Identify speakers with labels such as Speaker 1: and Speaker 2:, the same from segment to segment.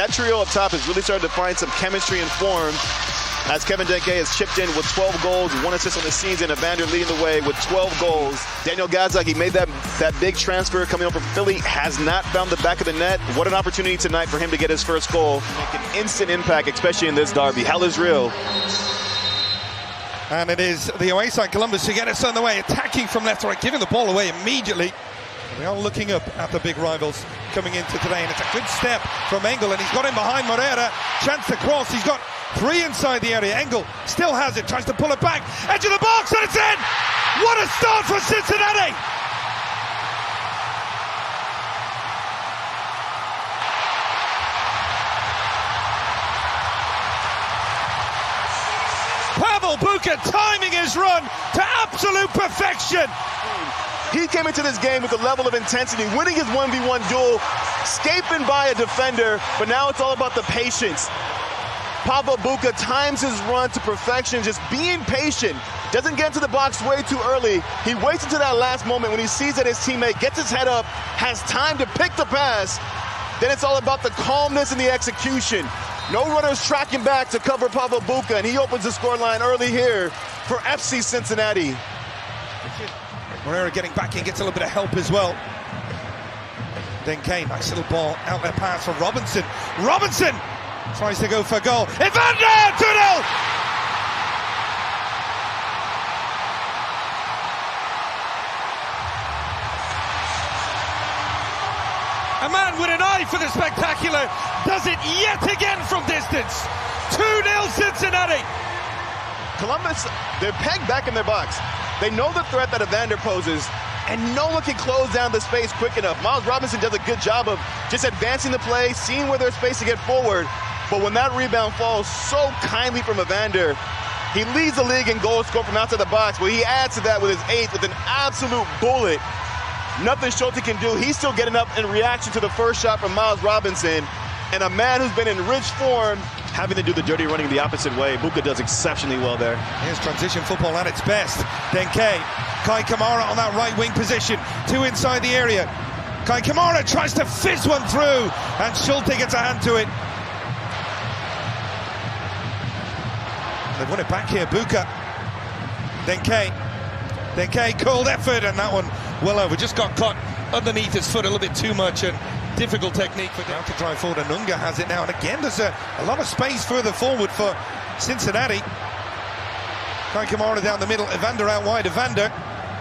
Speaker 1: That trio up top has really started to find some chemistry and form, as Kevin Denke has chipped in with 12 goals, 1 assist on the season. Evander leading the way with 12 goals. Daniel Gazak, he made that big transfer coming over from Philly, has not found the back of the net. What an opportunity tonight for him to get his first goal. Make an instant impact, especially in this derby. Hell is real.
Speaker 2: And it is the away side, Columbus, to get us on the way, attacking from left to right, giving the ball away immediately. They are looking up at the big rivals coming into today, and it's a good step from Engel, and he's got him behind Moreira. Chance to cross, he's got 3 inside the area. Engel still has it, tries to pull it back, edge of the box, and it's in! What a start for Cincinnati! Pavel Buka timing his run to absolute perfection.
Speaker 1: He came into this game with a level of intensity, winning his 1v1 duel, escaping by a defender, but now it's all about the patience. Pavel Buka times his run to perfection, just being patient. Doesn't get into the box way too early. He waits until that last moment when he sees that his teammate gets his head up, has time to pick the pass. Then it's all about the calmness and the execution. No runners tracking back to cover Pavel Buka, and he opens the scoreline early here for FC Cincinnati.
Speaker 2: Moreira getting back in, gets a little bit of help as well. Denke, nice little ball, outlet pass from Robinson. Robinson tries to go for goal. Evander, 2-0! A man with an eye for the spectacular does it yet again from distance. 2-0 Cincinnati.
Speaker 1: Columbus, they're pegged back in their box. They know the threat that Evander poses, and no one can close down the space quick enough. Miles Robinson does a good job of just advancing the play, seeing where there's space to get forward. But when that rebound falls so kindly from Evander, he leads the league in goals scored from outside the box, but he adds to that with his 8th with an absolute bullet. Nothing Schulte can do. He's still getting up in reaction to the first shot from Miles Robinson. And a man who's been in rich form, having to do the dirty running the opposite way. Buka does exceptionally well there.
Speaker 2: Here's transition football at its best. Denke, Kai Kamara on that right wing position. 2 inside the area. Kai Kamara tries to fizz one through, and Schulte gets a hand to it. They've won it back here, Buka. Denke, cold effort, and that one well over. Just got caught underneath his foot a little bit too much, and difficult technique for them to drive forward. And Nunga has it now, and again there's a lot of space further forward for Cincinnati. Kai Kamara down the middle, Evander out wide. Evander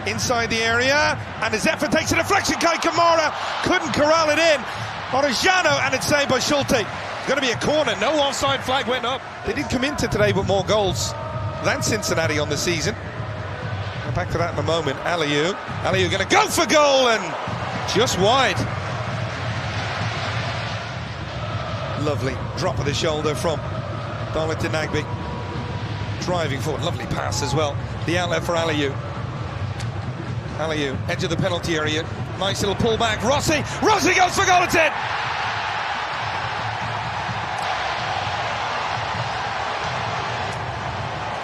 Speaker 2: inside the area, and his effort takes a deflection. Kai Kamara couldn't corral it in. Orejano, and it's saved by Schulte. It's going to be a corner. No offside flag went up. They did come into today with more goals than Cincinnati on the season. We'll back to that in a moment. Aliou going to go for goal, and just wide. Lovely drop of the shoulder from Darlington Nagbe. Driving forward, lovely pass as well. The outlet for Aliou, edge of the penalty area. Nice little pullback. Rossi goes for goal, it's in!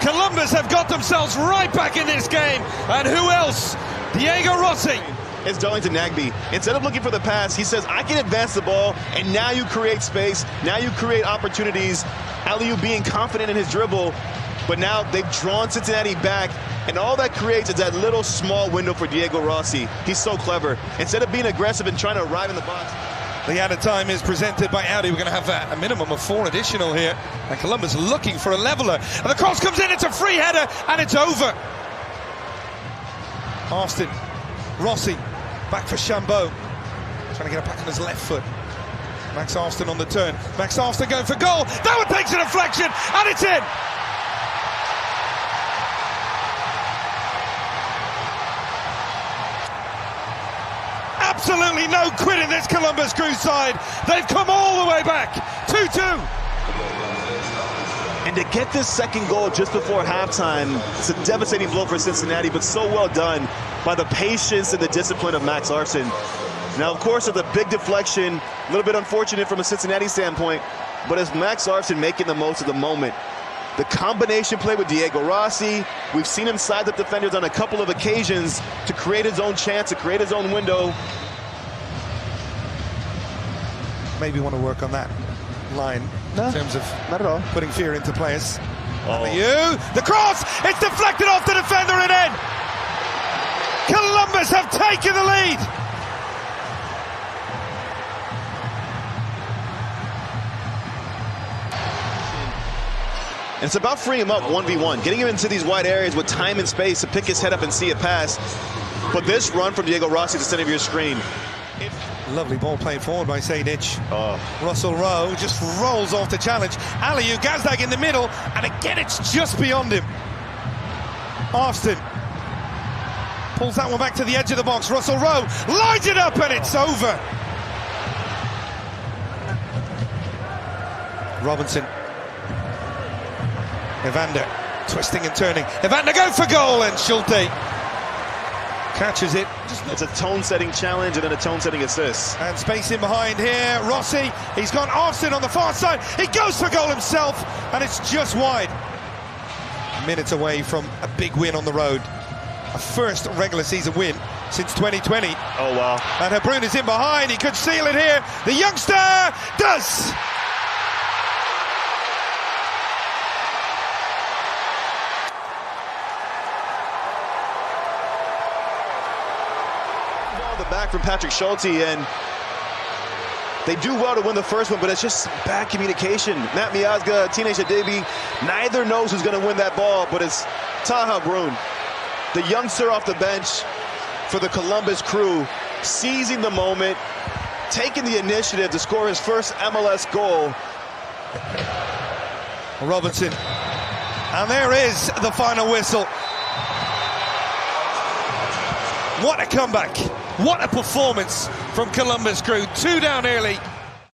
Speaker 2: Columbus have got themselves right back in this game. And who else? Diego Rossi.
Speaker 1: It's Darlington Nagbe. Instead of looking for the pass, he says, I can advance the ball, and now you create space, now you create opportunities. Aliou being confident in his dribble, but now they've drawn Cincinnati back, and all that creates is that little small window for Diego Rossi. He's so clever. Instead of being aggressive and trying to arrive in the box.
Speaker 2: The added time is presented by Audi. We're going to have a minimum of 4 additional here, and Columbus looking for a leveler. And the cross comes in, it's a free header, and it's over. Austin, Rossi, back for Chambeau. Trying to get it back on his left foot. Max Austin on the turn. Max Austin going for goal. That one takes a deflection, and it's in. Absolutely no quitting this Columbus Crew side. They've come all the way back. 2-2.
Speaker 1: And to get this second goal just before halftime, it's a devastating blow for Cincinnati, but so well done by the patience and the discipline of Max Arson. Now, of course, it's a big deflection, a little bit unfortunate from a Cincinnati standpoint, but it's Max Arson making the most of the moment. The combination play with Diego Rossi, we've seen him side up defenders on a couple of occasions to create his own chance, to create his own window.
Speaker 2: Maybe want to work on that. line
Speaker 1: No,
Speaker 2: in terms of
Speaker 1: not at all.
Speaker 2: putting fear into players.
Speaker 1: Oh.
Speaker 2: The cross, it's deflected off the defender and in. Columbus have taken the lead.
Speaker 1: And it's about freeing him up 1v1, getting him into these wide areas with time and space to pick his head up and see it pass. But this run from Diego Rossi to the center of your screen.
Speaker 2: Lovely ball played forward by Sejdic.
Speaker 1: Oh.
Speaker 2: Russell Rowe just rolls off the challenge. Aliou Gazdag in the middle, and again it's just beyond him. Austin pulls that one back to the edge of the box. Russell Rowe lines it up, and it's over. Robinson. Evander twisting and turning. Evander go for goal, and Schulte catches it.
Speaker 1: It's a tone-setting challenge and then a tone-setting assist.
Speaker 2: And space in behind here. Rossi, he's got Austin on the far side. He goes for goal himself, and it's just wide. Minutes away from a big win on the road. A first regular season win since 2020.
Speaker 1: Oh, wow.
Speaker 2: And Hebrun is in behind. He could seal it here. The youngster does.
Speaker 1: The back from Patrick Schulte, and they do well to win the first one, but it's just bad communication. Matt Miazga, Teenage Adebi, neither knows who's going to win that ball, but it's Taha Brun, the youngster off the bench for the Columbus Crew, seizing the moment, taking the initiative to score his first MLS goal.
Speaker 2: Robinson, and there is the final whistle. What a comeback. What a performance from Columbus Crew. 2 down early.